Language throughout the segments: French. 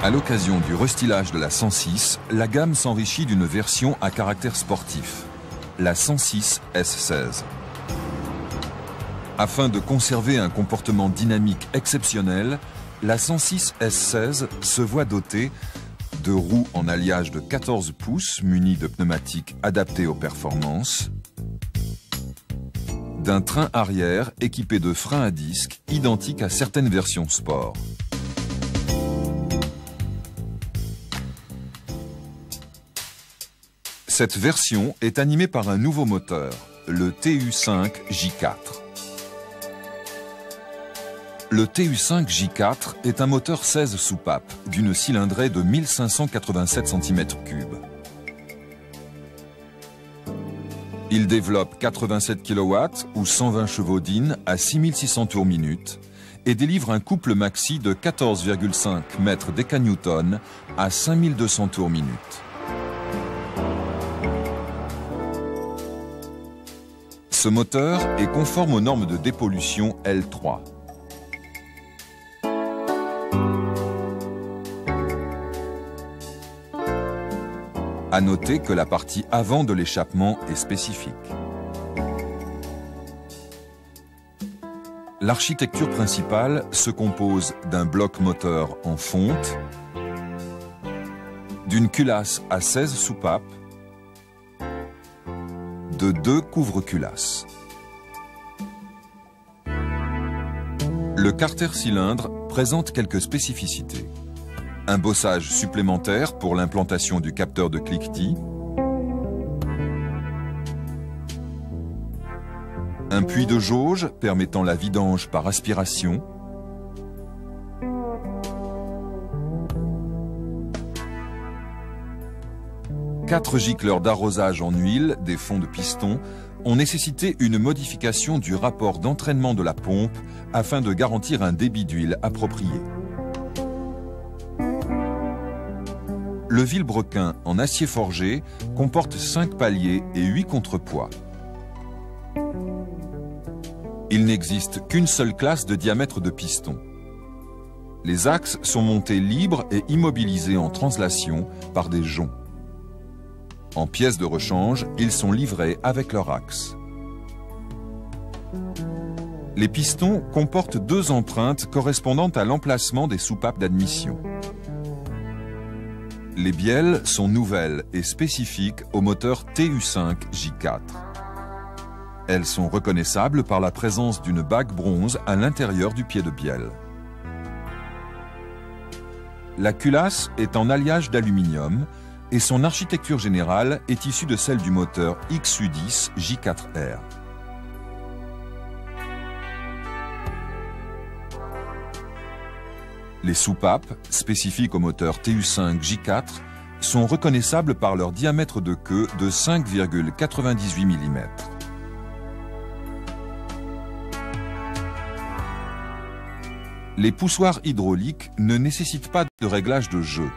À l'occasion du restylage de la 106, la gamme s'enrichit d'une version à caractère sportif, la 106 S16. Afin de conserver un comportement dynamique exceptionnel, la 106 S16 se voit dotée de roues en alliage de 14 pouces munies de pneumatiques adaptés aux performances, d'un train arrière équipé de freins à disque identiques à certaines versions sport. Cette version est animée par un nouveau moteur, le TU5 J4. Le TU5 J4 est un moteur 16 soupapes d'une cylindrée de 1587 cm3. Il développe 87 kW ou 120 chevaux d'In à 6600 tours minute et délivre un couple maxi de 14,5 mètres décanewtons à 5200 tours minute. Ce moteur est conforme aux normes de dépollution L3. À noter que la partie avant de l'échappement est spécifique. L'architecture principale se compose d'un bloc moteur en fonte, d'une culasse à 16 soupapes, de 2 couvre-culasses. Le carter cylindre présente quelques spécificités. Un bossage supplémentaire pour l'implantation du capteur de cliquetis, un puits de jauge permettant la vidange par aspiration, quatre gicleurs d'arrosage en huile des fonds de piston ont nécessité une modification du rapport d'entraînement de la pompe afin de garantir un débit d'huile approprié. Le vilebrequin en acier forgé comporte 5 paliers et 8 contrepoids. Il n'existe qu'une seule classe de diamètre de piston. Les axes sont montés libres et immobilisés en translation par des joncs. En pièces de rechange, ils sont livrés avec leur axe. Les pistons comportent 2 empreintes correspondant à l'emplacement des soupapes d'admission. Les bielles sont nouvelles et spécifiques au moteur TU5 J4. Elles sont reconnaissables par la présence d'une bague bronze à l'intérieur du pied de bielle. La culasse est en alliage d'aluminium et son architecture générale est issue de celle du moteur XU10 J4R. Les soupapes, spécifiques au moteur TU5 J4, sont reconnaissables par leur diamètre de queue de 5,98 mm. Les poussoirs hydrauliques ne nécessitent pas de réglage de jeu.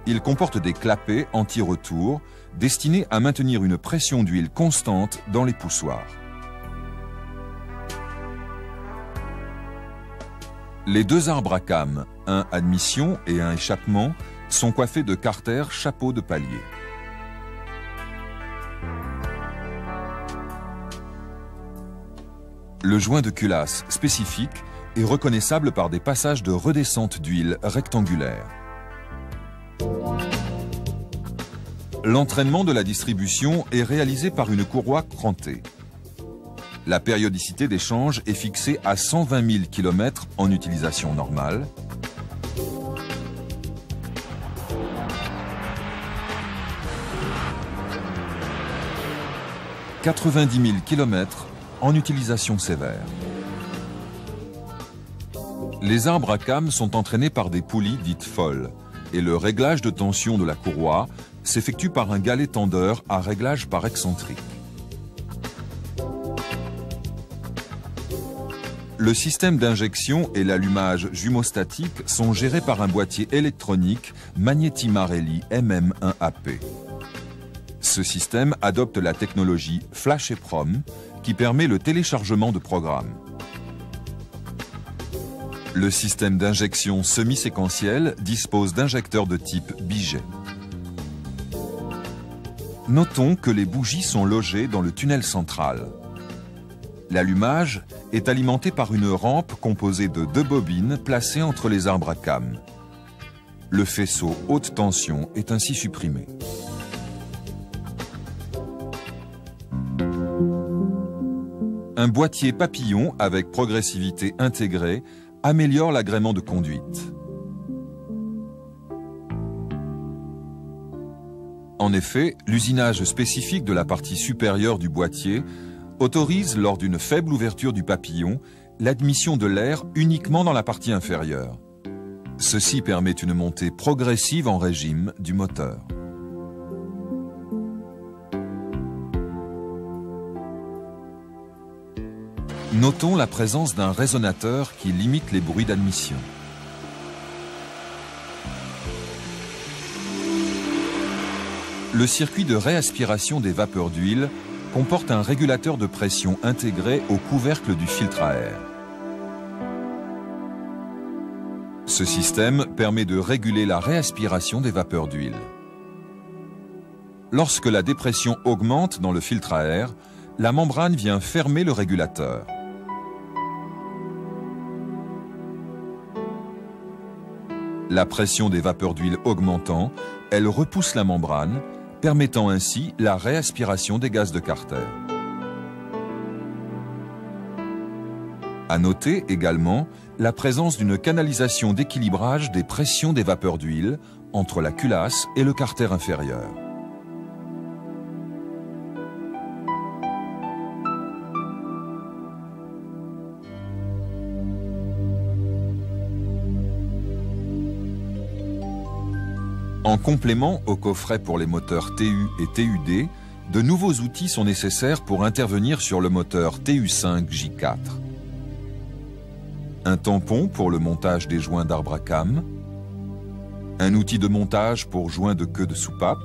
Ils comportent des clapets anti-retour destinés à maintenir une pression d'huile constante dans les poussoirs. Les 2 arbres à cames, un admission et un échappement, sont coiffés de carter chapeau de palier. Le joint de culasse spécifique est reconnaissable par des passages de redescente d'huile rectangulaires. L'entraînement de la distribution est réalisé par une courroie crantée. La périodicité d'échange est fixée à 120 000 km en utilisation normale. « 90 000 km en utilisation sévère. Les arbres à cames sont entraînés par des poulies dites folles et le réglage de tension de la courroie s'effectue par un galet tendeur à réglage par excentrique. Le système d'injection et l'allumage jumeaustatique sont gérés par un boîtier électronique Magneti Marelli MM1AP. Ce système adopte la technologie Flash EPROM qui permet le téléchargement de programmes. Le système d'injection semi-séquentiel dispose d'injecteurs de type Biget. Notons que les bougies sont logées dans le tunnel central. L'allumage est alimenté par une rampe composée de 2 bobines placées entre les arbres à cames. Le faisceau haute tension est ainsi supprimé. Un boîtier papillon avec progressivité intégrée améliore l'agrément de conduite. En effet, l'usinage spécifique de la partie supérieure du boîtier autorise, lors d'une faible ouverture du papillon, l'admission de l'air uniquement dans la partie inférieure. Ceci permet une montée progressive en régime du moteur. Notons la présence d'un résonateur qui limite les bruits d'admission. Le circuit de réaspiration des vapeurs d'huile comporte un régulateur de pression intégré au couvercle du filtre à air. Ce système permet de réguler la réaspiration des vapeurs d'huile. Lorsque la dépression augmente dans le filtre à air, la membrane vient fermer le régulateur. La pression des vapeurs d'huile augmentant, elle repousse la membrane, permettant ainsi la réaspiration des gaz de Carter. À noter également la présence d'une canalisation d'équilibrage des pressions des vapeurs d'huile entre la culasse et le Carter inférieur. En complément au coffret pour les moteurs TU et TUD, de nouveaux outils sont nécessaires pour intervenir sur le moteur TU5J4. Un tampon pour le montage des joints d'arbre à cames, un outil de montage pour joints de queue de soupape,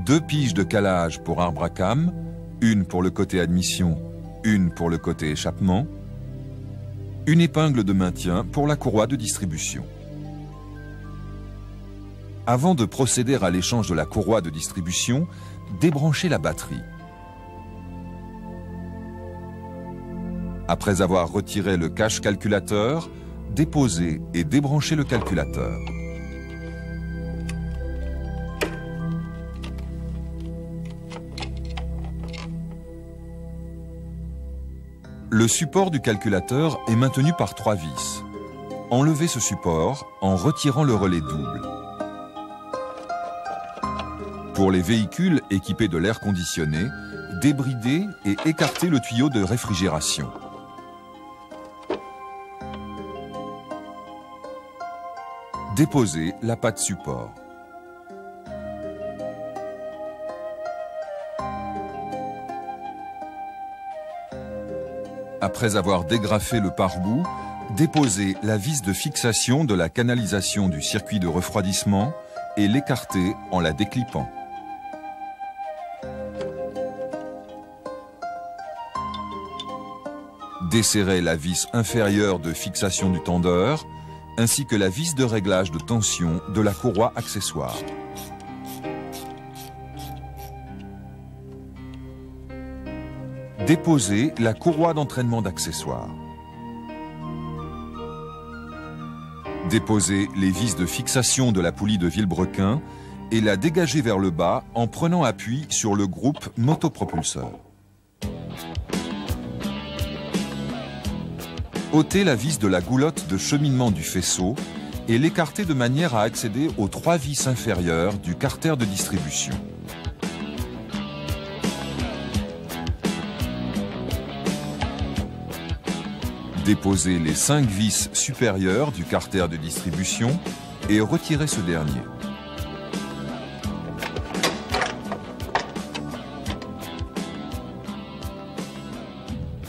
2 piges de calage pour arbre à cames, une pour le côté admission, une pour le côté échappement, une épingle de maintien pour la courroie de distribution. Avant de procéder à l'échange de la courroie de distribution, débranchez la batterie. Après avoir retiré le cache calculateur, déposez et débranchez le calculateur. Le support du calculateur est maintenu par 3 vis. Enlevez ce support en retirant le relais double. Pour les véhicules équipés de l'air conditionné, débridez et écartez le tuyau de réfrigération. Déposez la patte support. Après avoir dégrafé le pare-boue, déposez la vis de fixation de la canalisation du circuit de refroidissement et l'écartez en la déclippant. Desserrez la vis inférieure de fixation du tendeur, ainsi que la vis de réglage de tension de la courroie accessoire. Déposez la courroie d'entraînement d'accessoires. Déposez les vis de fixation de la poulie de Vilebrequin et la dégagez vers le bas en prenant appui sur le groupe motopropulseur. Ôtez la vis de la goulotte de cheminement du faisceau et l'écartez de manière à accéder aux 3 vis inférieures du carter de distribution. Déposez les 5 vis supérieures du carter de distribution et retirez ce dernier.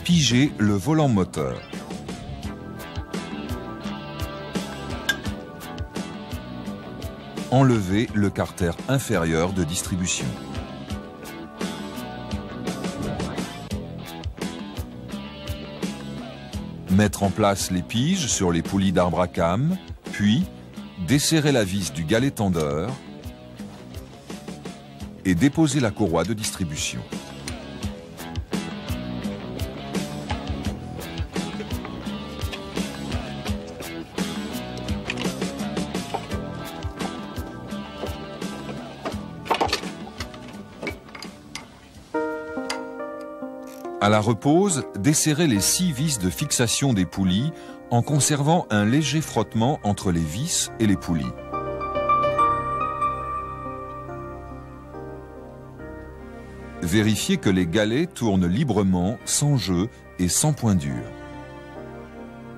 Pigez le volant moteur. Enlevez le carter inférieur de distribution. Mettre en place les piges sur les poulies d'arbre à cames, puis desserrer la vis du galet tendeur et déposer la courroie de distribution. À la repose, desserrez les 6 vis de fixation des poulies en conservant un léger frottement entre les vis et les poulies. Vérifiez que les galets tournent librement, sans jeu et sans point dur.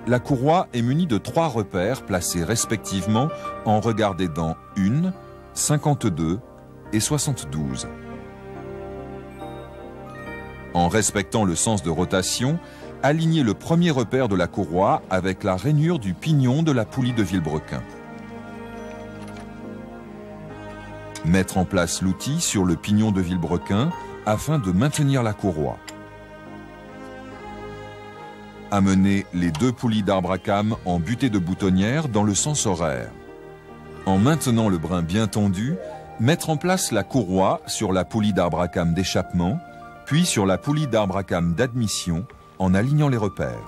La courroie est munie de 3 repères placés respectivement en regard des dents 1, 52 et 72. En respectant le sens de rotation, alignez le premier repère de la courroie avec la rainure du pignon de la poulie de vilebrequin. Mettre en place l'outil sur le pignon de vilebrequin afin de maintenir la courroie. Amenez les 2 poulies d'arbre à cames en butée de boutonnière dans le sens horaire. En maintenant le brin bien tendu, mettre en place la courroie sur la poulie d'arbre à cames d'échappement, puis sur la poulie d'arbre à cames d'admission en alignant les repères.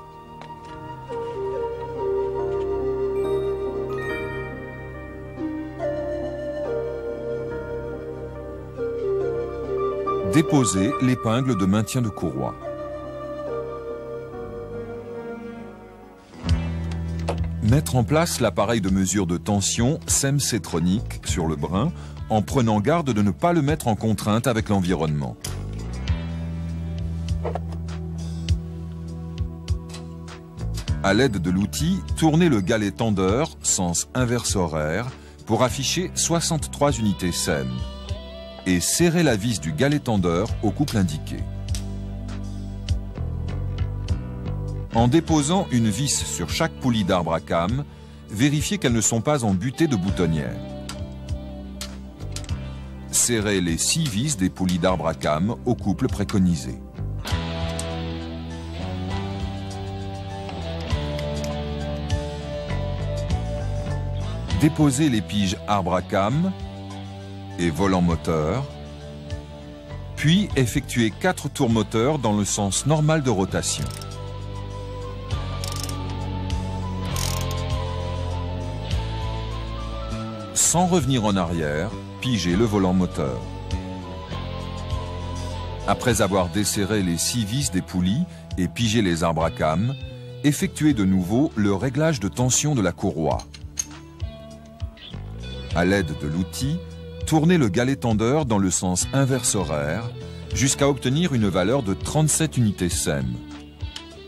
Déposez l'épingle de maintien de courroie. Mettre en place l'appareil de mesure de tension SEM-Setronic sur le brin en prenant garde de ne pas le mettre en contrainte avec l'environnement. À l'aide de l'outil, tournez le galet tendeur, sens inverse horaire, pour afficher 63 unités SEM. Et serrez la vis du galet tendeur au couple indiqué. En déposant une vis sur chaque poulie d'arbre à cames, vérifiez qu'elles ne sont pas en butée de boutonnière. Serrez les 6 vis des poulies d'arbre à cames au couple préconisé. Déposez les piges arbre à cames et volant moteur, puis effectuez 4 tours moteurs dans le sens normal de rotation. Sans revenir en arrière, pigez le volant moteur. Après avoir desserré les 6 vis des poulies et pigé les arbres à cames, effectuez de nouveau le réglage de tension de la courroie. À l'aide de l'outil, tournez le galet tendeur dans le sens inverse horaire jusqu'à obtenir une valeur de 37 unités SEM.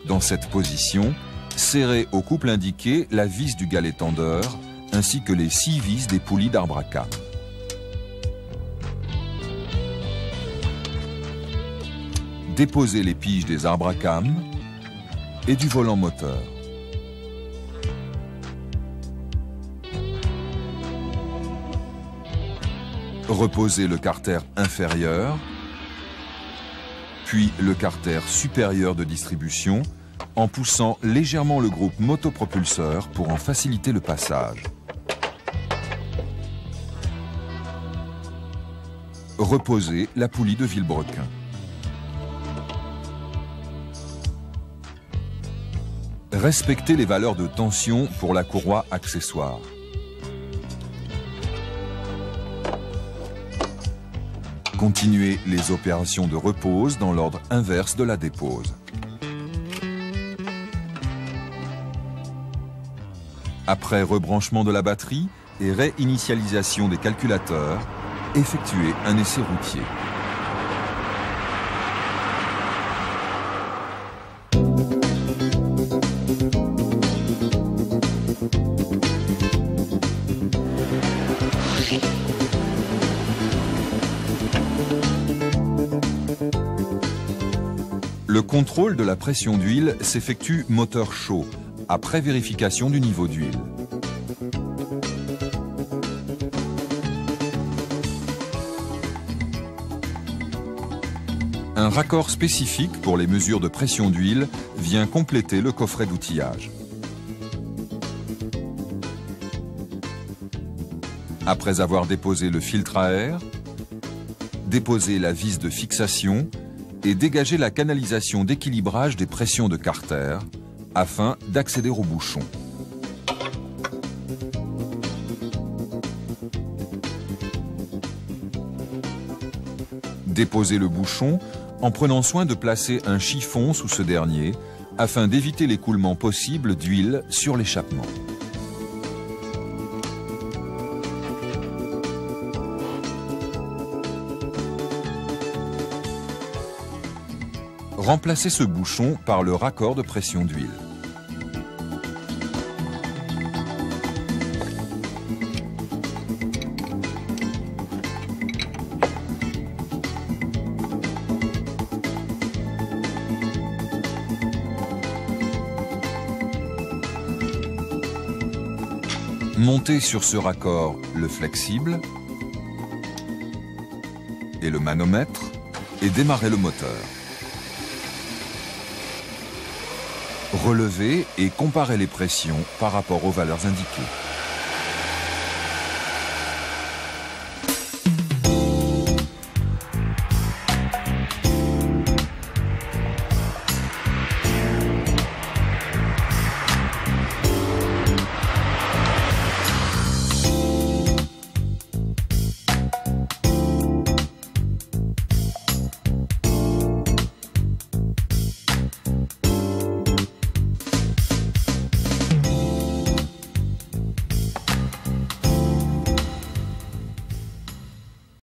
Dans cette position, serrez au couple indiqué la vis du galet tendeur ainsi que les 6 vis des poulies d'arbre à cames. Déposez les piges des arbres à cames et du volant moteur. Reposez le carter inférieur, puis le carter supérieur de distribution en poussant légèrement le groupe motopropulseur pour en faciliter le passage. Reposez la poulie de vilebrequin. Respectez les valeurs de tension pour la courroie accessoire. Continuez les opérations de repose dans l'ordre inverse de la dépose. Après rebranchement de la batterie et réinitialisation des calculateurs, effectuez un essai routier. Le contrôle de la pression d'huile s'effectue moteur chaud, après vérification du niveau d'huile. Un raccord spécifique pour les mesures de pression d'huile vient compléter le coffret d'outillage. Après avoir déposé le filtre à air, déposé la vis de fixation et dégagé la canalisation d'équilibrage des pressions de carter afin d'accéder au bouchon. Déposez le bouchon en prenant soin de placer un chiffon sous ce dernier afin d'éviter l'écoulement possible d'huile sur l'échappement. Remplacez ce bouchon par le raccord de pression d'huile. Montez sur ce raccord le flexible et le manomètre et démarrez le moteur. Relevez et comparez les pressions par rapport aux valeurs indiquées.